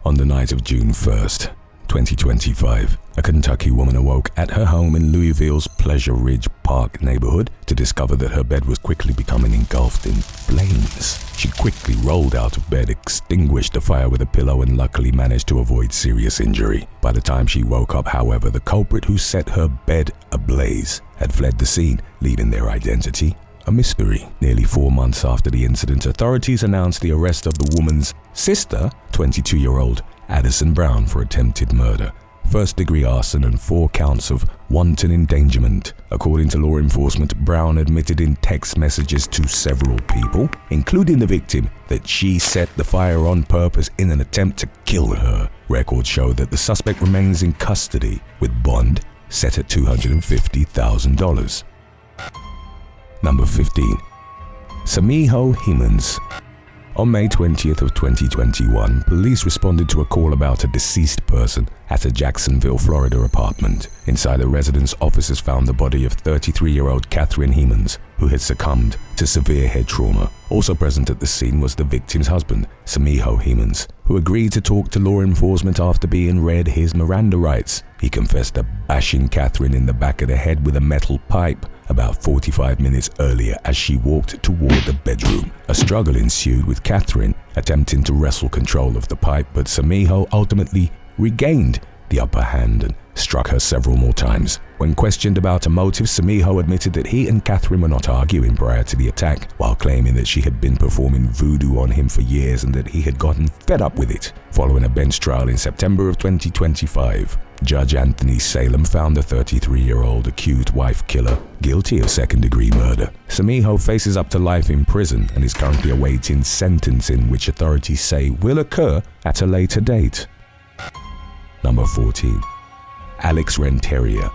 On the night of June 1st, 2025, a Kentucky woman awoke at her home in Louisville's Pleasure Ridge Park neighborhood to discover that her bed was quickly becoming engulfed in flames. She quickly rolled out of bed, extinguished the fire with a pillow, and luckily managed to avoid serious injury. By the time she woke up, however, the culprit who set her bed ablaze had fled the scene, leaving their identity a mystery. Nearly 4 months after the incident, authorities announced the arrest of the woman's sister, 22-year-old Addison Brown, for attempted murder, first-degree arson, and 4 counts of wanton endangerment. According to law enforcement, Brown admitted in text messages to several people, including the victim, that she set the fire on purpose in an attempt to kill her. Records show that the suspect remains in custody, with bond set at $250,000. Number 15. Samijo Hemans. On May 20th of 2021, police responded to a call about a deceased person at a Jacksonville, Florida apartment. Inside the residence, officers found the body of 33-year-old Catherine Hemans, who had succumbed to severe head trauma. Also present at the scene was the victim's husband, Samijo Hemans, who agreed to talk to law enforcement after being read his Miranda rights. He confessed to bashing Catherine in the back of the head with a metal pipe about 45 minutes earlier as she walked toward the bedroom. A struggle ensued, with Catherine attempting to wrestle control of the pipe, but Samijo ultimately regained the upper hand and struck her several more times. When questioned about a motive, Samijo admitted that he and Catherine were not arguing prior to the attack, while claiming that she had been performing voodoo on him for years and that he had gotten fed up with it. Following a bench trial in September of 2025, Judge Anthony Salem found the 33-year-old accused wife killer guilty of second-degree murder. Samijo faces up to life in prison and is currently awaiting sentencing, which authorities say will occur at a later date. Number 14. Alex Renteria.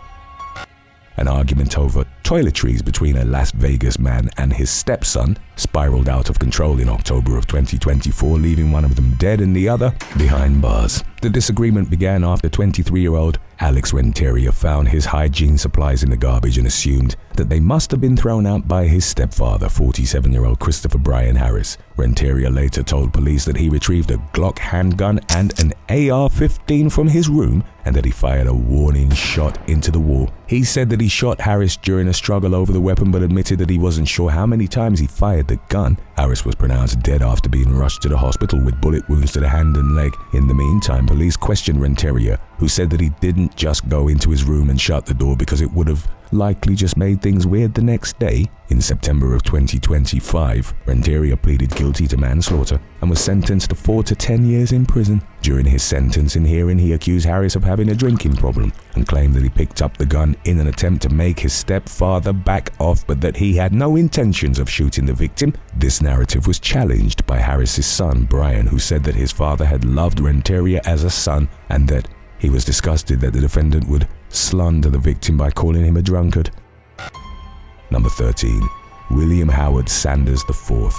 An argument over toiletries between a Las Vegas man and his stepson spiraled out of control in October of 2024, leaving one of them dead and the other behind bars. The disagreement began after 23-year-old Alex Renteria found his hygiene supplies in the garbage and assumed that they must have been thrown out by his stepfather, 47-year-old Christopher Brian Harris. Renteria later told police that he retrieved a Glock handgun and an AR-15 from his room and that he fired a warning shot into the wall. He said that he shot Harris during a struggle over the weapon, but admitted that he wasn't sure how many times he fired the gun. Harris was pronounced dead after being rushed to the hospital with bullet wounds to the hand and leg. In the meantime, police questioned Renteria, who said that he didn't just go into his room and shut the door because it would have likely just made things weird the next day. In September of 2025, Renteria pleaded guilty to manslaughter and was sentenced to 4 to 10 years in prison. During his sentencing hearing, he accused Harris of having a drinking problem and claimed that he picked up the gun in an attempt to make his stepfather back off, but that he had no intentions of shooting the victim. This narrative was challenged by Harris's son, Brian, who said that his father had loved Renteria as a son and that he was disgusted that the defendant would slander the victim by calling him a drunkard. Number 13. William Howard Sanders IV.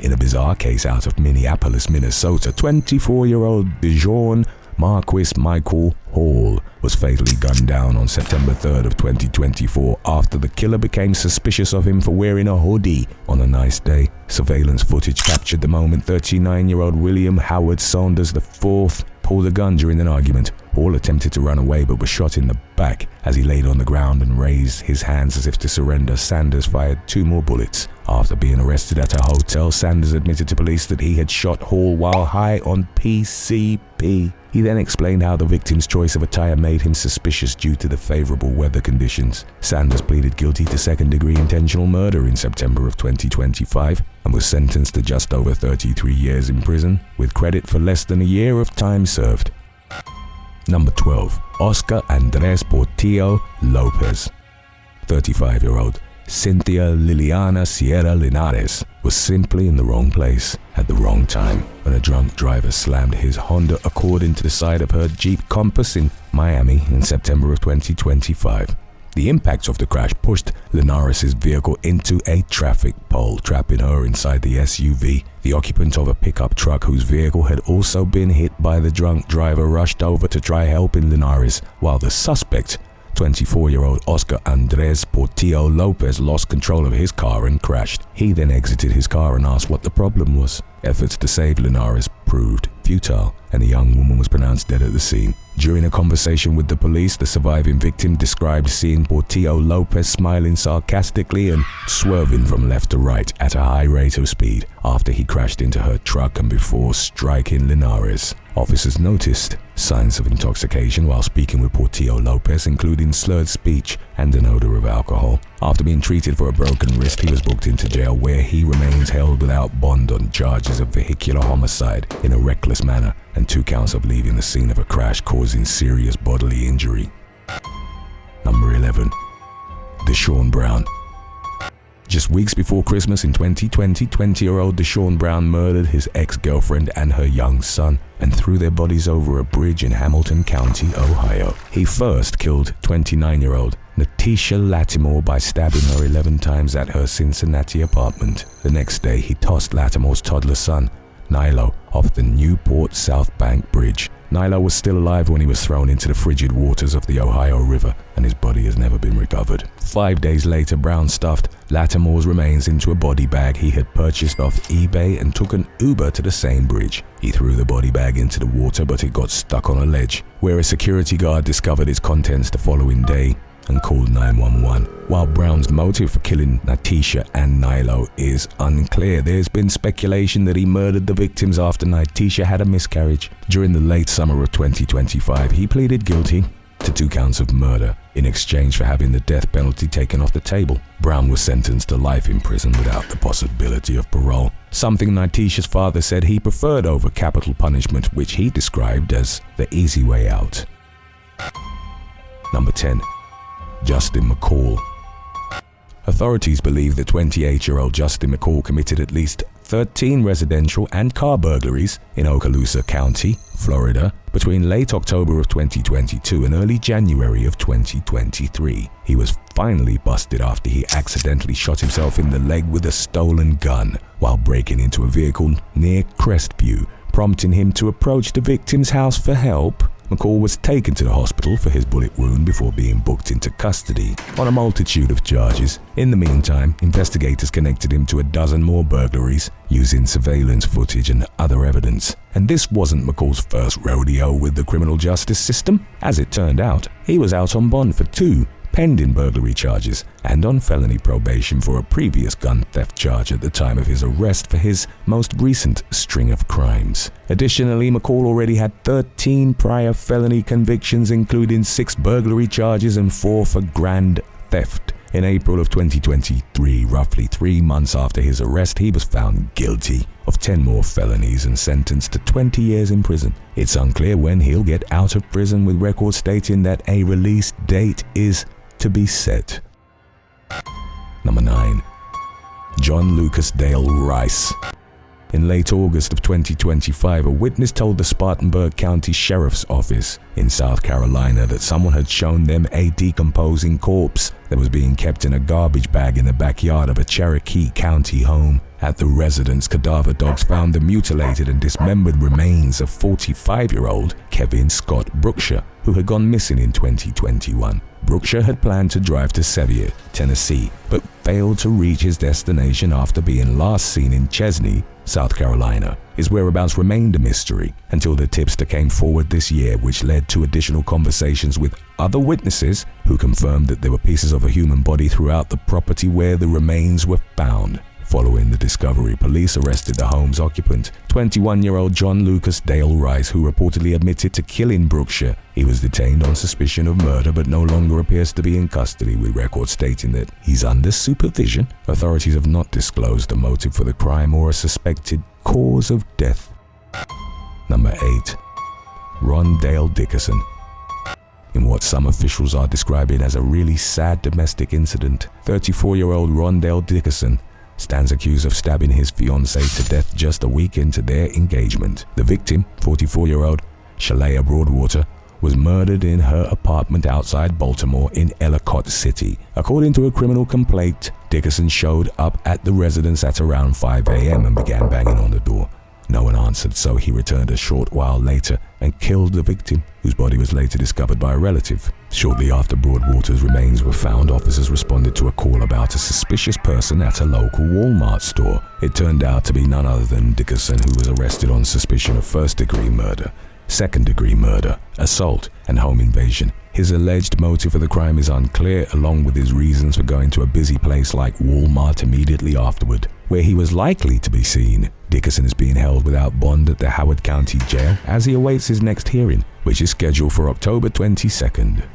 In a bizarre case out of Minneapolis, Minnesota, 24-year-old Desean Marquis Michael Hall was fatally gunned down on September 3rd of 2024 after the killer became suspicious of him for wearing a hoodie on a nice day. Surveillance footage captured the moment 39-year-old William Howard Sanders IV pulled a gun during an argument. Hall attempted to run away but was shot in the back. As he laid on the ground and raised his hands as if to surrender, Sanders fired 2 more bullets. After being arrested at a hotel, Sanders admitted to police that he had shot Hall while high on PCP. He then explained how the victim's choice of attire made him suspicious due to the favorable weather conditions. Sanders pleaded guilty to second-degree intentional murder in September of 2025 and was sentenced to just over 33 years in prison, with credit for less than a year of time served. Number 12. Oscar Andres Portillo Lopez. 35-year-old Cynthia Liliana Sierra Linares was simply in the wrong place at the wrong time when a drunk driver slammed his Honda Accord into the side of her Jeep Compass in Miami in September of 2025. The impact of the crash pushed Linares' vehicle into a traffic pole, trapping her inside the SUV. The occupant of a pickup truck whose vehicle had also been hit by the drunk driver rushed over to try helping Linares, while the suspect, 24-year-old Oscar Andres Portillo Lopez, lost control of his car and crashed. He then exited his car and asked what the problem was. Efforts to save Linares proved futile, and the young woman was pronounced dead at the scene. During a conversation with the police, the surviving victim described seeing Portillo Lopez smiling sarcastically and swerving from left to right at a high rate of speed after he crashed into her truck and before striking Linares. Officers noticed signs of intoxication while speaking with Portillo Lopez, including slurred speech and an odor of alcohol. After being treated for a broken wrist, he was booked into jail, where he remains held without bond on charges of vehicular homicide in a reckless manner and 2 counts of leaving the scene of a crash causing serious bodily injury. Number 11. Desean Brown. Just weeks before Christmas in 2020, 20-year-old Desean Brown murdered his ex-girlfriend and her young son and threw their bodies over a bridge in Hamilton County, Ohio. He first killed 29-year-old Natisha Lattimore by stabbing her 11 times at her Cincinnati apartment. The next day, he tossed Lattimore's toddler son, Nilo, off the Newport South Bank Bridge. Nilo was still alive when he was thrown into the frigid waters of the Ohio River, and his body has never been recovered. 5 days later, Brown stuffed Lattimore's remains into a body bag he had purchased off eBay and took an Uber to the same bridge. He threw the body bag into the water, but it got stuck on a ledge, where a security guard discovered its contents the following day and called 911. While Brown's motive for killing Natisha and Nilo is unclear, there's been speculation that he murdered the victims after Natisha had a miscarriage. During the late summer of 2025, he pleaded guilty to 2 counts of murder in exchange for having the death penalty taken off the table. Brown was sentenced to life in prison without the possibility of parole, something Natisha's father said he preferred over capital punishment, which he described as the easy way out. Number 10. Justin McCall. Authorities believe that 28-year-old Justin McCall committed at least 13 residential and car burglaries in Okaloosa County, Florida, between late October of 2022 and early January of 2023. He was finally busted after he accidentally shot himself in the leg with a stolen gun while breaking into a vehicle near Crestview, prompting him to approach the victim's house for help. McCall was taken to the hospital for his bullet wound before being booked into custody on a multitude of charges. In the meantime, investigators connected him to a dozen more burglaries using surveillance footage and other evidence. And this wasn't McCall's first rodeo with the criminal justice system. As it turned out, he was out on bond for 2 pending burglary charges and on felony probation for a previous gun theft charge at the time of his arrest for his most recent string of crimes. Additionally, McCall already had 13 prior felony convictions, including 6 burglary charges and 4 for grand theft. In April of 2023, roughly 3 months after his arrest, he was found guilty of 10 more felonies and sentenced to 20 years in prison. It's unclear when he'll get out of prison, with records stating that a release date is to be set. Number 9. John Lucas Dale Rice. In late August of 2025, a witness told the Spartanburg County Sheriff's Office in South Carolina that someone had shown them a decomposing corpse that was being kept in a garbage bag in the backyard of a Cherokee County home. At the residence, cadaver dogs found the mutilated and dismembered remains of 45-year-old Kevin Scott Brookshire, who had gone missing in 2021. Brookshire had planned to drive to Sevier, Tennessee, but failed to reach his destination after being last seen in Chesney, South Carolina. His whereabouts remained a mystery until the tipster came forward this year, which led to additional conversations with other witnesses who confirmed that there were pieces of a human body throughout the property where the remains were found. Following the discovery, police arrested the home's occupant, 21-year-old John Lucas Dale Rice, who reportedly admitted to killing Brookshire. He was detained on suspicion of murder but no longer appears to be in custody, with records stating that he's under supervision. Authorities have not disclosed a motive for the crime or a suspected cause of death. Number 8. Rondale Dickerson. In what some officials are describing as a really sad domestic incident, 34-year-old Rondale Dickerson stands accused of stabbing his fiancée to death just a week into their engagement. The victim, 44-year-old Shalaya Broadwater, was murdered in her apartment outside Baltimore in Ellicott City. According to a criminal complaint, Dickerson showed up at the residence at around 5 a.m. and began banging on the door. No one answered, so he returned a short while later and killed the victim, whose body was later discovered by a relative. Shortly after Broadwater's remains were found, officers responded to a call about a suspicious person at a local Walmart store. It turned out to be none other than Dickerson, who was arrested on suspicion of first-degree murder, second-degree murder, assault, and home invasion. His alleged motive for the crime is unclear, along with his reasons for going to a busy place like Walmart immediately afterward, where he was likely to be seen. Dickerson is being held without bond at the Howard County Jail as he awaits his next hearing, which is scheduled for October 22nd.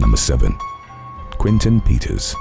Number 7. Quinton Peters.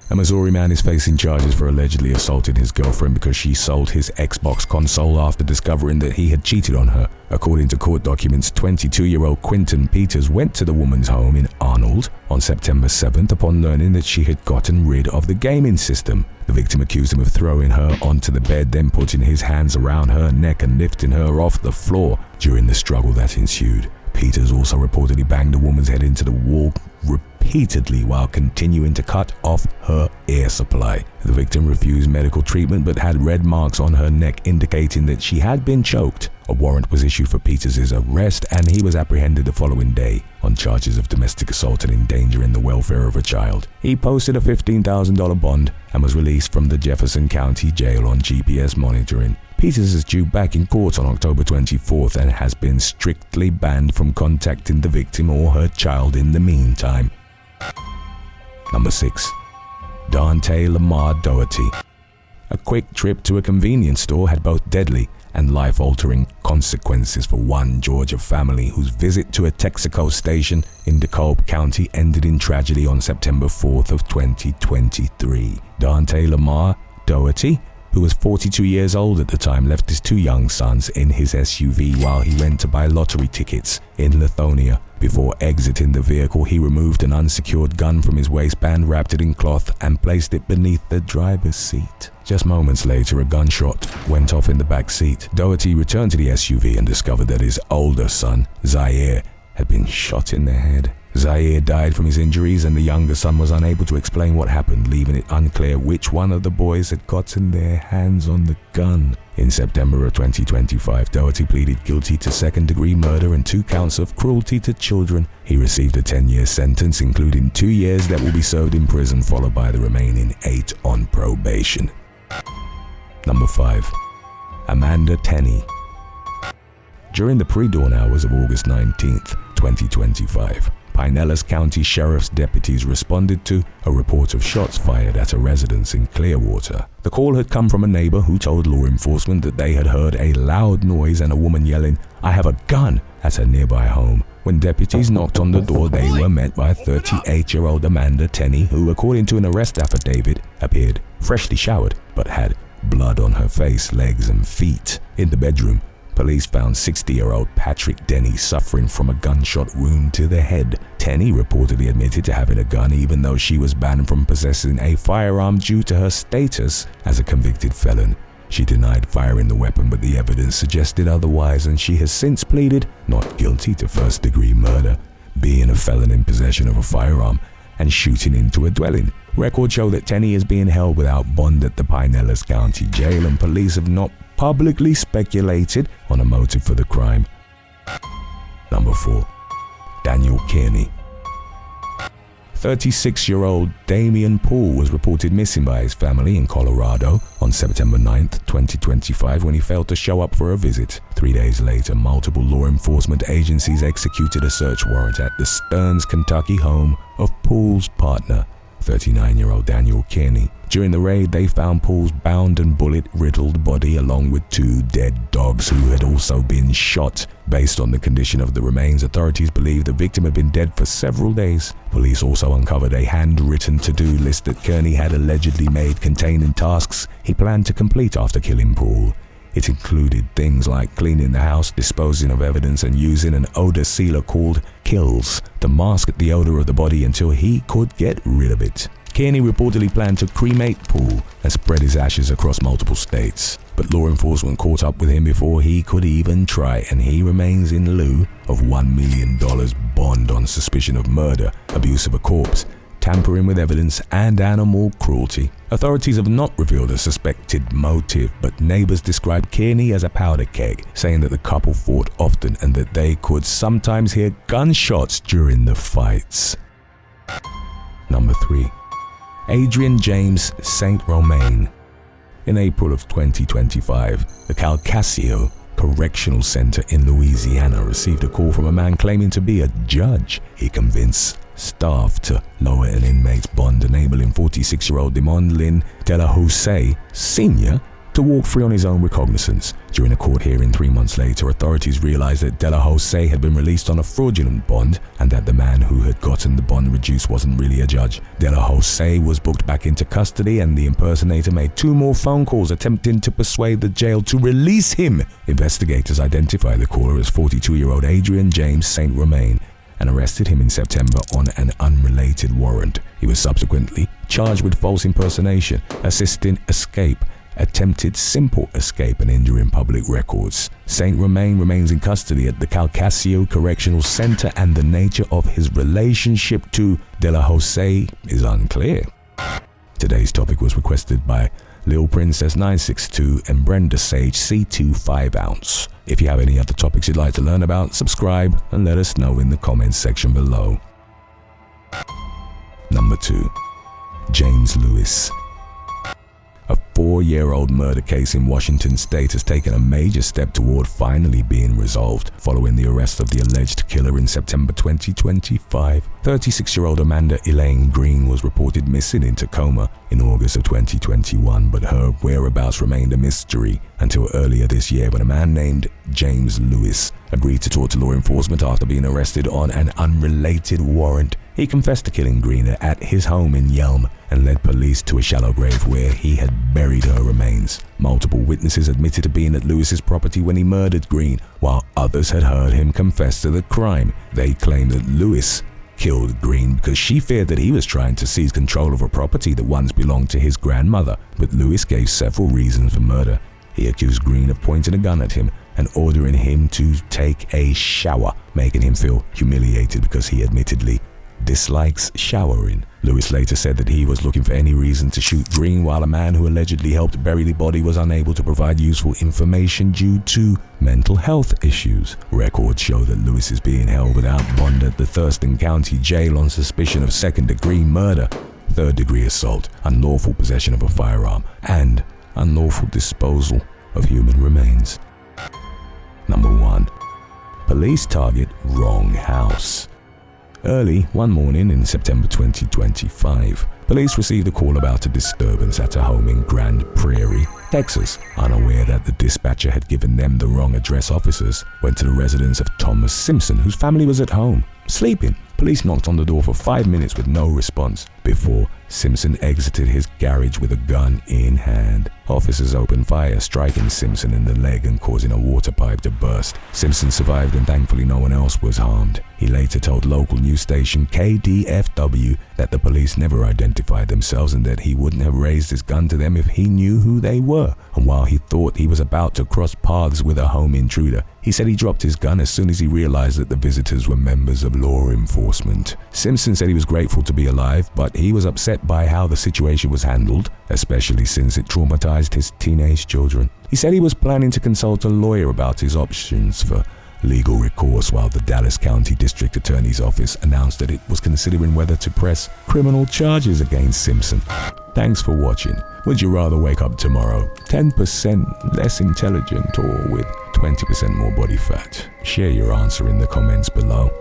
A Missouri man is facing charges for allegedly assaulting his girlfriend because she sold his Xbox console after discovering that he had cheated on her. According to court documents, 22-year-old Quinton Peters went to the woman's home in Arnold on September 7th upon learning that she had gotten rid of the gaming system. The victim accused him of throwing her onto the bed, then putting his hands around her neck and lifting her off the floor during the struggle that ensued. Peters also reportedly banged the woman's head into the wall repeatedly while continuing to cut off her air supply. The victim refused medical treatment but had red marks on her neck indicating that she had been choked. A warrant was issued for Peters' arrest and he was apprehended the following day on charges of domestic assault and endangering the welfare of a child. He posted a $15,000 bond and was released from the Jefferson County Jail on GPS monitoring. Peters is due back in court on October 24th and has been strictly banned from contacting the victim or her child in the meantime. Number 6. Dante Lamar Daugherty. A quick trip to a convenience store had both deadly and life-altering consequences for one Georgia family whose visit to a Texaco station in DeKalb County ended in tragedy on September 4th of 2023. Dante Lamar Daugherty, who was 42 years old at the time, left his 2 young sons in his SUV while he went to buy lottery tickets in Lithonia. Before exiting the vehicle, he removed an unsecured gun from his waistband, wrapped it in cloth, and placed it beneath the driver's seat. Just moments later, a gunshot went off in the back seat. Daugherty returned to the SUV and discovered that his older son, Zaire, had been shot in the head. Zaire died from his injuries and the younger son was unable to explain what happened, leaving it unclear which one of the boys had gotten their hands on the gun. In September of 2025, Daugherty pleaded guilty to second-degree murder and 2 counts of cruelty to children. He received a 10-year sentence, including 2 years that will be served in prison, followed by the remaining 8 on probation. Number 5. Amanda Tenney. During the pre-dawn hours of August 19th, 2025, Pinellas County Sheriff's deputies responded to a report of shots fired at a residence in Clearwater. The call had come from a neighbor who told law enforcement that they had heard a loud noise and a woman yelling, "I have a gun," at a nearby home. When deputies knocked on the door, they were met by 38-year-old Amanda Tenney, who, according to an arrest affidavit, appeared freshly showered but had blood on her face, legs, and feet. In the bedroom, police found 60-year-old Patrick Denny suffering from a gunshot wound to the head. Tenney reportedly admitted to having a gun, even though she was banned from possessing a firearm due to her status as a convicted felon. She denied firing the weapon, but the evidence suggested otherwise, and she has since pleaded not guilty to first-degree murder, being a felon in possession of a firearm, and shooting into a dwelling. Records show that Tenney is being held without bond at the Pinellas County Jail, and police have not publicly speculated on a motive for the crime. Number 4. Daniel Kearney. 36-year-old Damian Poole was reported missing by his family in Colorado on September 9th, 2025, when he failed to show up for a visit. 3 days later, multiple law enforcement agencies executed a search warrant at the Stearns, Kentucky home of Poole's partner, 39-year-old Daniel Kearney. During the raid, they found Poole's bound and bullet-riddled body along with 2 dead dogs who had also been shot. Based on the condition of the remains, authorities believe the victim had been dead for several days. Police also uncovered a handwritten to-do list that Kearney had allegedly made, containing tasks he planned to complete after killing Poole. It included things like cleaning the house, disposing of evidence, and using an odor sealer called Kills to mask the odor of the body until he could get rid of it. Kearney reportedly planned to cremate Poole and spread his ashes across multiple states, but law enforcement caught up with him before he could even try, and he remains in lieu of $1 million bond on suspicion of murder, abuse of a corpse, tampering with evidence, and animal cruelty. Authorities have not revealed a suspected motive, but neighbors described Kearney as a powder keg, saying that the couple fought often and that they could sometimes hear gunshots during the fights. Number 3. Adrian James St. Romain. In April of 2025, the Calcasio Correctional Center in Louisiana received a call from a man claiming to be a judge. He convinced staff to lower an inmate's bond, enabling 46-year-old Demondlin De La Jose Sr. to walk free on his own recognizance. During a court hearing 3 months later, authorities realized that De La Jose had been released on a fraudulent bond and that the man who had gotten the bond reduced wasn't really a judge. De La Jose was booked back into custody, and the impersonator made 2 more phone calls attempting to persuade the jail to release him. Investigators identified the caller as 42-year-old Adrian James St. Romain and arrested him in September on an unrelated warrant. He was subsequently charged with false impersonation, assisting escape, attempted simple escape, and injuring public records. St. Romain remains in custody at the Calcasio Correctional Center, and the nature of his relationship to De La Jose is unclear. Today's topic was requested by Lil Princess 962 and Brenda Sage C2 5 ounce. If you have any other topics you'd like to learn about, subscribe and let us know in the comments section below. Number 2. James Lewis. A 4-year-old murder case in Washington state has taken a major step toward finally being resolved following the arrest of the alleged killer in September 2025. 36-year-old Amanda Elaine Green was reported missing in Tacoma in August of 2021, but her whereabouts remained a mystery until earlier this year when a man named James Lewis agreed to talk to law enforcement after being arrested on an unrelated warrant. He confessed to killing Green at his home in Yelm and led police to a shallow grave where he had buried her remains. Multiple witnesses admitted to being at Lewis's property when he murdered Green, while others had heard him confess to the crime. They claimed that Lewis killed Green because she feared that he was trying to seize control of a property that once belonged to his grandmother, but Lewis gave several reasons for murder. He accused Green of pointing a gun at him and ordering him to take a shower, making him feel humiliated because he admittedly dislikes showering. Lewis later said that he was looking for any reason to shoot Green, while a man who allegedly helped bury the body was unable to provide useful information due to mental health issues. Records show that Lewis is being held without bond at the Thurston County Jail on suspicion of second-degree murder, third-degree assault, unlawful possession of a firearm, and unlawful disposal of human remains. Number 1. Police target wrong house. Early one morning in September 2025, police received a call about a disturbance at a home in Grand Prairie, Texas. Unaware that the dispatcher had given them the wrong address, officers went to the residence of Thomas Simpson, whose family was at home, sleeping. Police knocked on the door for 5 minutes with no response before Simpson exited his garage with a gun in hand. Officers opened fire, striking Simpson in the leg and causing a water pipe to burst. Simpson survived and thankfully no one else was harmed. He later told local news station KDFW that the police never identified themselves and that he wouldn't have raised his gun to them if he knew who they were. And while he thought he was about to cross paths with a home intruder, he said he dropped his gun as soon as he realized that the visitors were members of law enforcement. Simpson said he was grateful to be alive, but he was upset by how the situation was handled, especially since it traumatized his teenage children. He said he was planning to consult a lawyer about his options for legal recourse, while the Dallas County District Attorney's Office announced that it was considering whether to press criminal charges against Simpson. Thanks for watching. Would you rather wake up tomorrow 10% less intelligent or with 20% more body fat? Share your answer in the comments below.